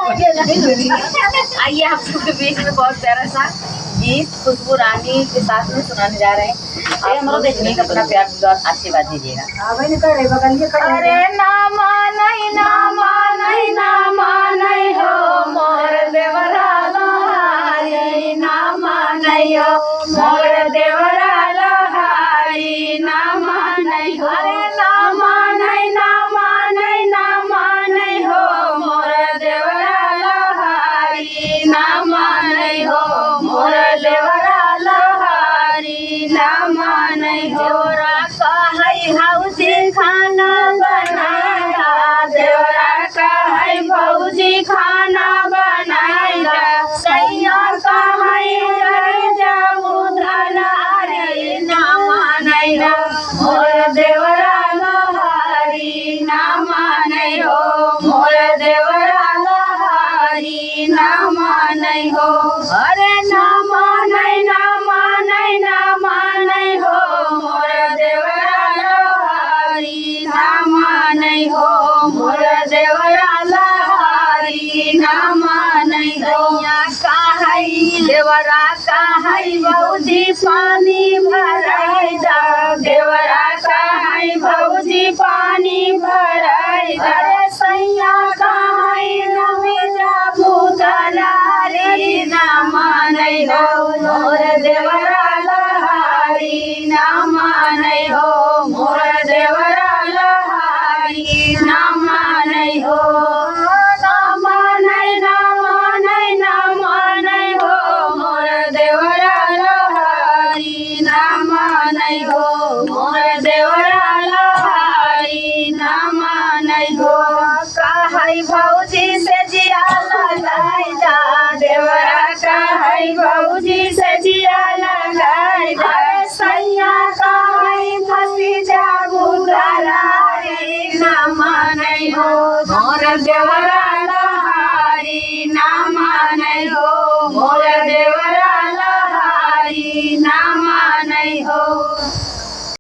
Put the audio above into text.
आइए आप सबके बीच में बहुत प्यारा सा गीत खुशबू रानी के साथ में सुनाने जा रहे हैं। आप लोग देखने का अपना प्यार और आशीर्वाद दीजिएगा। अरे ना मानई ना मानई ना मानई हो मोर देवरा लोहारी ना मानई हो मोर देवरा लोहारी ना मानई हो। अरे ना मानई ना मानई ना मानई हो मोर देवरा लोहारी ना मानई हो मोर देवरा लोहारी ना मानई हो। कहई हौजी खाना बनाया देवरा कहई भौजी खाना बनाया सैया कहई जाऊ धनारी ना मानई हो मोर देवरा लोहारी ना मानई हो मोर देवरा लोहारी ना मानई हो। अरे ना मानई ना मानई ना मानई हो मोर देवरा लोहारी ना मानई हो मोर देवरा लोहारी ना मानई हो। कहई देवरा कहई भौजी पानी भराई दा देवरा कहई भौजी पानी भराई दा सैया कहई नमी जाबू दलारी ना मानई हो मोर देवरा लोहारी ना मानई हो मोर देवरा लोहारी ना मानई हो। ना मानई ना मानई ना मानई हो मोर देवरा लोहारी ना मानई हो मोर देवरा लोहारी ना मानई हो। कहई भौजी से जिया लगाई दा देवरा कहई भौजी से जिया लगाई दा सैया कहई फंसी जाबू दलारी ना मानई हो मोर देवरा लोहारी ना मानई हो